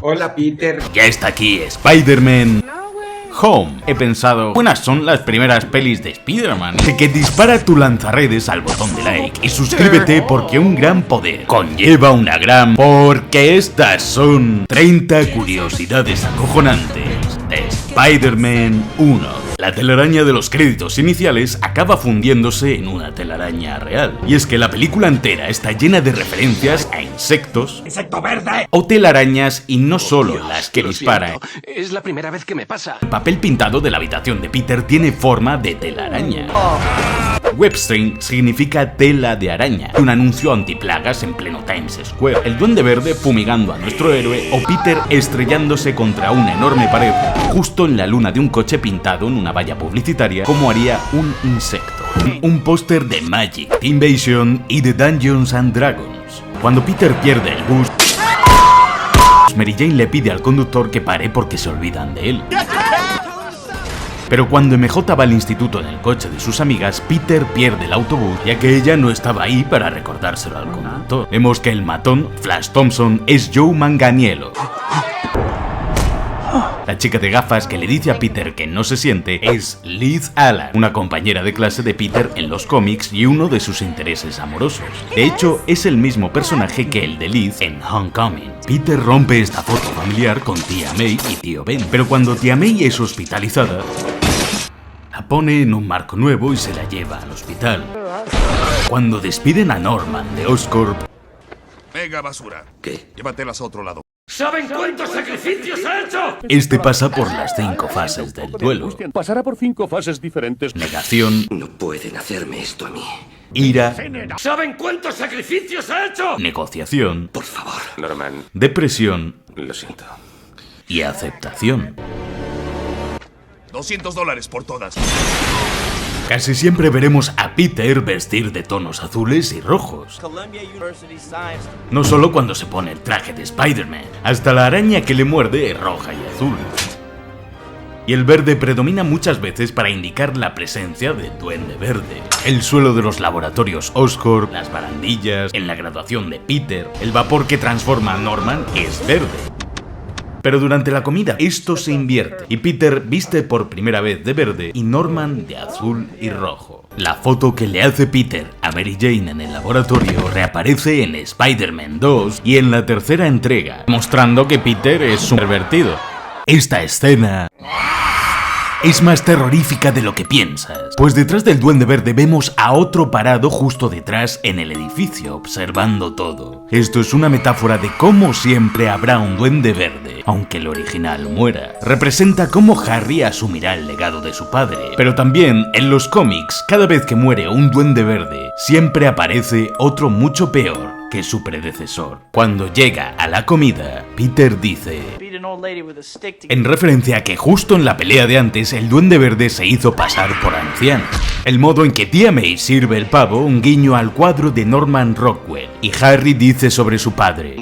Hola, Peter. Ya está aquí Spider-Man Home. He pensado, buenas son las primeras pelis de Spider-Man. Así que dispara tu lanzarredes al botón de like y suscríbete porque un gran poder conlleva una gran... Porque estas son 30 curiosidades acojonantes de Spider-Man 1. La telaraña de los créditos iniciales acaba fundiéndose en una telaraña real. Y es que la película entera está llena de referencias a insectos, ¡Insecto verde! o telarañas, y no solo las que dispara. Es la primera vez que me pasa. El papel pintado de la habitación de Peter tiene forma de telaraña. Webstring significa tela de araña. Un anuncio antiplagas en pleno Times Square. El Duende Verde fumigando a nuestro héroe, o Peter estrellándose contra una enorme pared justo en la luna de un coche pintado en una valla publicitaria como haría un insecto. Un póster de Magic, The Invasion y de Dungeons and Dragons. Cuando Peter pierde el bus, Mary Jane le pide al conductor que pare porque se olvidan de él. Pero cuando MJ va al instituto en el coche de sus amigas, Peter pierde el autobús, ya que ella no estaba ahí para recordárselo al conductor. Vemos que el matón, Flash Thompson, es Joe Manganiello. La chica de gafas que le dice a Peter que no se siente es Liz Allan, una compañera de clase de Peter en los cómics y uno de sus intereses amorosos. De hecho, es el mismo personaje que el de Liz en Homecoming. Peter rompe esta foto familiar con tía May y tío Ben, pero cuando tía May es hospitalizada, la pone en un marco nuevo y se la lleva al hospital. Cuando despiden a Norman de Oscorp, Venga, basura. ¿Qué? Llévatelas a otro lado. ¿Saben cuántos sacrificios ha hecho? este pasa por las 5 fases del duelo: Pasará por 5 fases diferentes. negación, No pueden hacerme esto a mí. ira, ¿Saben cuántos sacrificios ha hecho? negociación, Por favor. Norman, depresión lo siento. y aceptación. $200 por todas. Casi siempre veremos a Peter vestir de tonos azules y rojos. No solo cuando se pone el traje de Spider-Man, hasta la araña que le muerde es roja y azul. Y el verde predomina muchas veces para indicar la presencia del Duende Verde. El suelo de los laboratorios Oscorp, las barandillas, en la graduación de Peter, el vapor que transforma a Norman es verde. Pero durante la comida esto se invierte y Peter viste por primera vez de verde y Norman de azul y rojo. La foto que le hace Peter a Mary Jane en el laboratorio reaparece en Spider-Man 2 y en la tercera entrega, mostrando que Peter es un pervertido. Esta escena es más terrorífica de lo que piensas, pues detrás del Duende Verde vemos a otro parado justo detrás en el edificio, observando todo. Esto es una metáfora de cómo siempre habrá un Duende Verde, aunque el original muera. Representa cómo Harry asumirá el legado de su padre, pero también en los cómics, cada vez que muere un Duende Verde, siempre aparece otro mucho peor que su predecesor. Cuando llega a la comida, Peter dice, en referencia a que justo en la pelea de antes el Duende Verde se hizo pasar por anciano. El modo en que tía May sirve el pavo, un guiño al cuadro de Norman Rockwell, y Harry dice sobre su padre.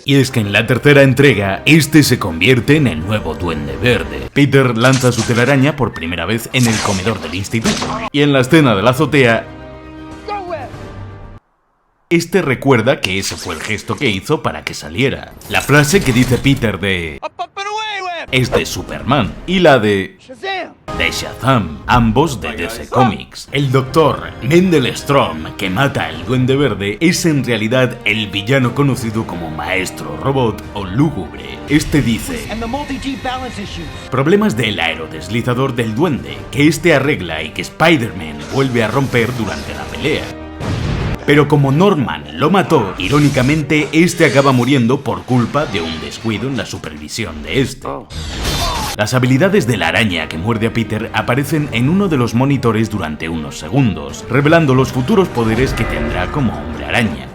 Y es que en la tercera entrega, este se convierte en el nuevo Duende Verde. Peter lanza su telaraña por primera vez en el comedor del instituto, y en la escena de la azotea, este recuerda que ese fue el gesto que hizo para que saliera. La frase que dice Peter es de Superman y la de Shazam, ambos de DC Comics. El doctor Mendel Stromm, que mata al Duende Verde, es en realidad el villano conocido como Maestro Robot o Lúgubre. Este dice: problemas del aerodeslizador del duende, que este arregla y que Spider-Man vuelve a romper durante la pelea. Pero como Norman lo mató, irónicamente, este acaba muriendo por culpa de un descuido en la supervisión de este. Las habilidades de la araña que muerde a Peter aparecen en uno de los monitores durante unos segundos, revelando los futuros poderes que tendrá como hombre araña.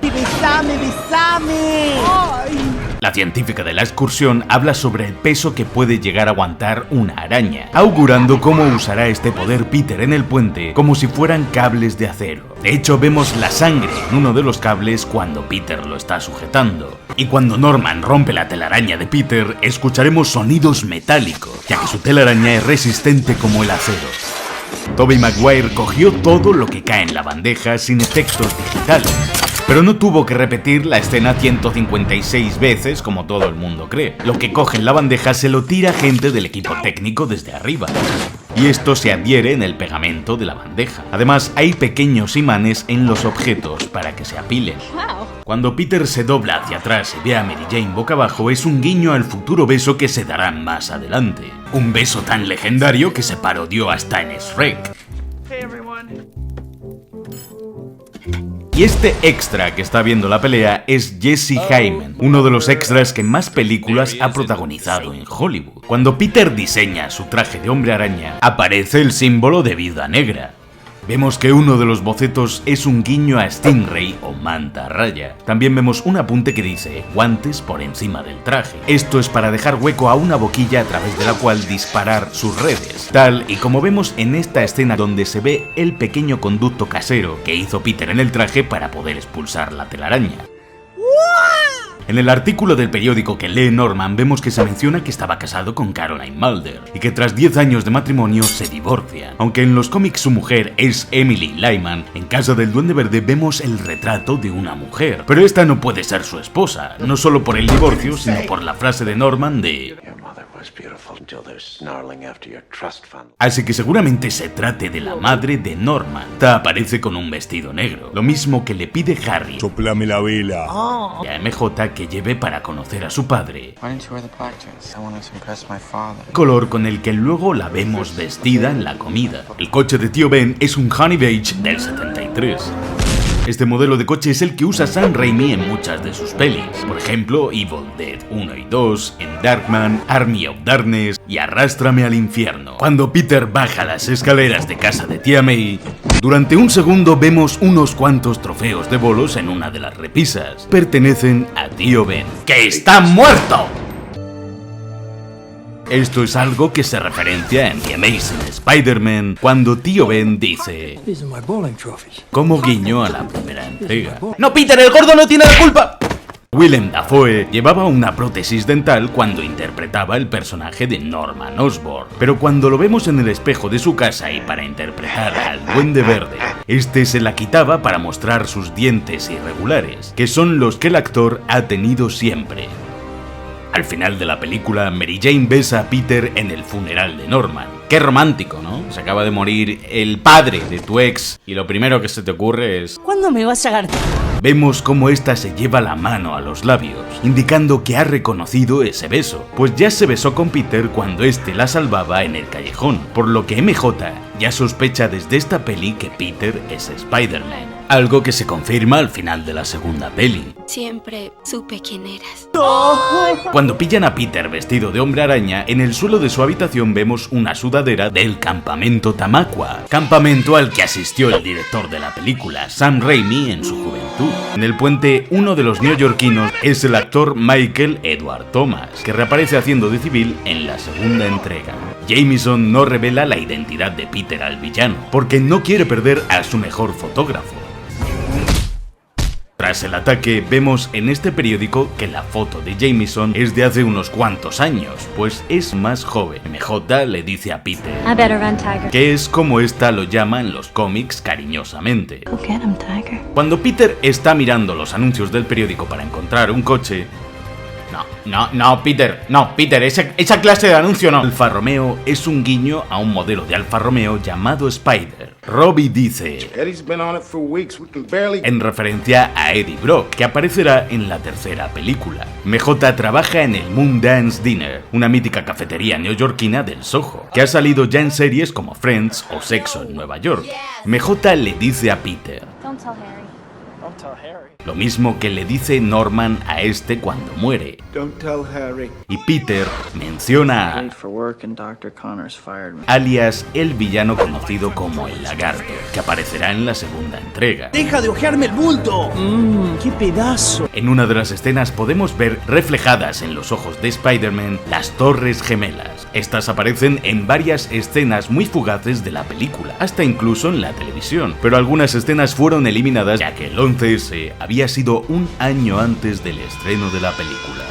La científica de la excursión habla sobre el peso que puede llegar a aguantar una araña, augurando cómo usará este poder Peter en el puente como si fueran cables de acero. De hecho, vemos la sangre en uno de los cables cuando Peter lo está sujetando. Y cuando Norman rompe la telaraña de Peter, escucharemos sonidos metálicos, ya que su telaraña es resistente como el acero. Tobey Maguire cogió todo lo que cae en la bandeja sin efectos digitales, pero no tuvo que repetir la escena 156 veces como todo el mundo cree. Lo que coge en la bandeja se lo tira gente del equipo técnico desde arriba, y esto se adhiere en el pegamento de la bandeja. Además, hay pequeños imanes en los objetos para que se apilen. Cuando Peter se dobla hacia atrás y ve a Mary Jane boca abajo, es un guiño al futuro beso que se darán más adelante. Un beso tan legendario que se parodió hasta en Shrek. Y este extra que está viendo la pelea es Jesse Hyman, uno de los extras que más películas ha protagonizado en Hollywood. Cuando Peter diseña su traje de hombre araña, aparece el símbolo de Viuda Negra. Vemos que uno de los bocetos es un guiño a Stingray o Manta Raya. También vemos un apunte que dice guantes por encima del traje. Esto es para dejar hueco a una boquilla a través de la cual disparar sus redes, tal y como vemos en esta escena donde se ve el pequeño conducto casero que hizo Peter en el traje para poder expulsar la telaraña. En el artículo del periódico que lee Norman vemos que se menciona que estaba casado con Caroline Mulder y que tras 10 años de matrimonio se divorcian. Aunque en los cómics su mujer es Emily Lyman, en Casa del Duende Verde vemos el retrato de una mujer, pero esta no puede ser su esposa, no solo por el divorcio, sino por la frase de Norman de así que seguramente se trate de la madre de Norman. Ta aparece con un vestido negro, lo mismo que le pide Harry Soplame la vela. y a MJ que lleve para conocer a su padre, color con el que luego la vemos vestida en la comida. El coche de Tío Ben es un Honey Beige del 73. Este modelo de coche es el que usa Sam Raimi en muchas de sus pelis, por ejemplo Evil Dead 1 y 2, en Darkman, Army of Darkness y Arrástrame al infierno. Cuando Peter baja las escaleras de casa de Tía May, durante un segundo vemos unos cuantos trofeos de bolos en una de las repisas. Pertenecen a Tío Ben, ¡que está muerto! Esto es algo que se referencia en The Amazing Spider-Man cuando Tío Ben dice como guiño a la primera entrega. ¡No, Peter, el gordo no tiene la culpa! Willem Dafoe llevaba una prótesis dental cuando interpretaba el personaje de Norman Osborn, pero cuando lo vemos en el espejo de su casa y para interpretar al Duende Verde, este se la quitaba para mostrar sus dientes irregulares, que son los que el actor ha tenido siempre. Al final de la película, Mary Jane besa a Peter en el funeral de Norman. Qué romántico, ¿no? Se acaba de morir el padre de tu ex y lo primero que se te ocurre es ¿cuándo me vas a agarrar? Vemos cómo esta se lleva la mano a los labios, indicando que ha reconocido ese beso, pues ya se besó con Peter cuando este la salvaba en el callejón, por lo que MJ ya sospecha desde esta peli que Peter es Spider-Man. Algo que se confirma al final de la segunda peli. Siempre supe quién eras. Cuando pillan a Peter vestido de hombre araña, en el suelo de su habitación vemos una sudadera del campamento Tamaqua, campamento al que asistió el director de la película, Sam Raimi, en su juventud. En el puente, uno de los neoyorquinos es el actor Michael Edward Thomas, que reaparece haciendo de civil en la segunda entrega. Jameson no revela la identidad de Peter al villano, porque no quiere perder a su mejor fotógrafo. Tras el ataque, vemos en este periódico que la foto de Jameson es de hace unos cuantos años, pues es más joven. MJ le dice a Peter que es como esta lo llama en los cómics cariñosamente. Cuando Peter está mirando los anuncios del periódico para encontrar un coche... No, Peter, esa clase de anuncio no. Alfa Romeo es un guiño a un modelo de Alfa Romeo llamado Spider. Robbie dice, en referencia a Eddie Brock, que aparecerá en la tercera película. MJ trabaja en el Moon Dance Dinner, una mítica cafetería neoyorquina del Soho, que ha salido ya en series como Friends o Sexo en Nueva York. MJ le dice a Peter lo mismo que le dice Norman a este cuando muere. Y Peter menciona a alias el villano conocido como el Lagarto, que aparecerá en la segunda entrega. ¡Deja de ojearme el bulto! ¡Qué pedazo! En una de las escenas podemos ver reflejadas en los ojos de Spider-Man las Torres Gemelas. Estas aparecen en varias escenas muy fugaces de la película, hasta incluso en la televisión, pero algunas escenas fueron eliminadas ya que el 11S había sido un año antes del estreno de la película.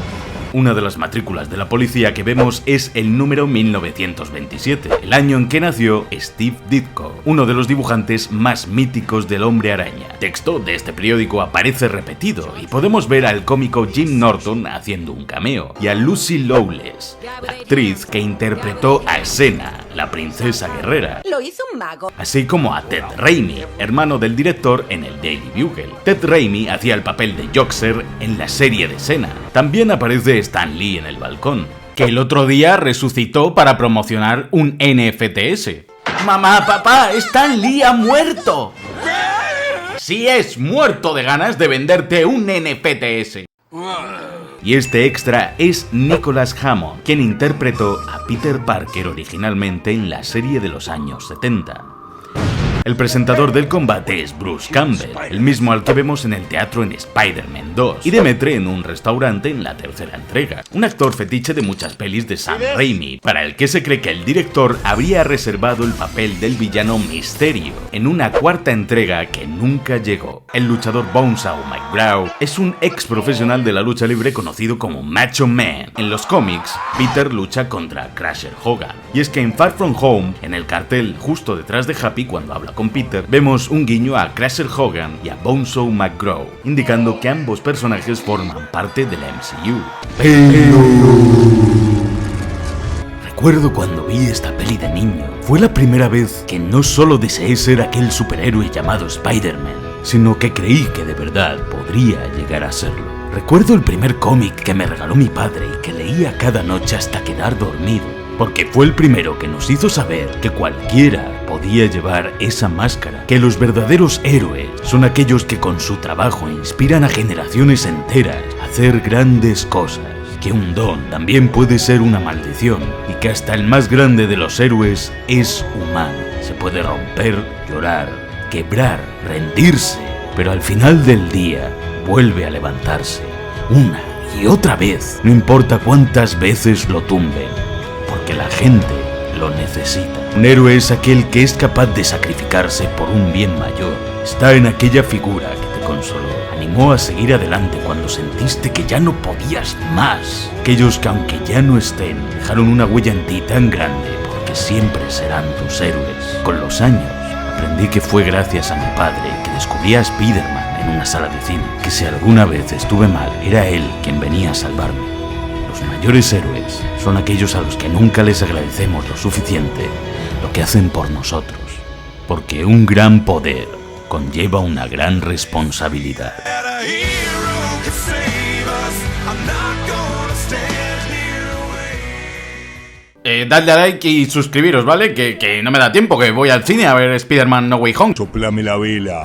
Una de las matrículas de la policía que vemos es el número 1927, el año en que nació Steve Ditko, uno de los dibujantes más míticos del Hombre Araña. El texto de este periódico aparece repetido y podemos ver al cómico Jim Norton haciendo un cameo, y a Lucy Lawless, la actriz que interpretó a Xena, la princesa guerrera. Lo hizo un mago. Así como a Ted Raimi, hermano del director en el Daily Bugle. Ted Raimi hacía el papel de Joxer en la serie de Xena. También aparece Stan Lee en el balcón, que el otro día resucitó para promocionar un NFTs. ¡Mamá, papá! ¡Stan Lee ha muerto! Sí, es muerto de ganas de venderte un NFTs. Y este extra es Nicholas Hammond, quien interpretó a Peter Parker originalmente en la serie de los años 70. El presentador del combate es Bruce Campbell, el mismo al que vemos en el teatro en Spider-Man 2, y Demetre en un restaurante en la tercera entrega. Un actor fetiche de muchas pelis de Sam Raimi, para el que se cree que el director habría reservado el papel del villano Mysterio en una cuarta entrega que nunca llegó. El luchador Bonesaw McGraw es un ex profesional de la lucha libre conocido como Macho Man. En los cómics, Peter lucha contra Crusher Hogan. Y es que en Far From Home, en el cartel justo detrás de Happy cuando habla con Peter, vemos un guiño a Crusher Hogan y a Bonesaw McGraw, indicando que ambos personajes forman parte del MCU. Recuerdo cuando vi esta peli de niño. Fue la primera vez que no solo deseé ser aquel superhéroe llamado Spider-Man, sino que creí que de verdad podría llegar a serlo. Recuerdo el primer cómic que me regaló mi padre y que leía cada noche hasta quedar dormido, porque fue el primero que nos hizo saber que cualquiera podía llevar esa máscara, que los verdaderos héroes son aquellos que con su trabajo inspiran a generaciones enteras a hacer grandes cosas, que un don también puede ser una maldición y que hasta el más grande de los héroes es humano. Se puede romper, llorar, quebrar, rendirse, pero al final del día vuelve a levantarse una y otra vez, no importa cuántas veces lo tumben, porque la gente lo necesita. Un héroe es aquel que es capaz de sacrificarse por un bien mayor. Está en aquella figura que te consoló, animó a seguir adelante cuando sentiste que ya no podías más. Aquellos que aunque ya no estén, dejaron una huella en ti tan grande porque siempre serán tus héroes. Con los años, aprendí que fue gracias a mi padre que descubrí a Spider-Man en una sala de cine, que si alguna vez estuve mal, era él quien venía a salvarme. Los mayores héroes son aquellos a los que nunca les agradecemos lo suficiente lo que hacen por nosotros, porque un gran poder conlleva una gran responsabilidad. Dadle a like y suscribiros, ¿vale? Que no me da tiempo, que voy al cine a ver Spider-Man No Way Home. Soplame la vela.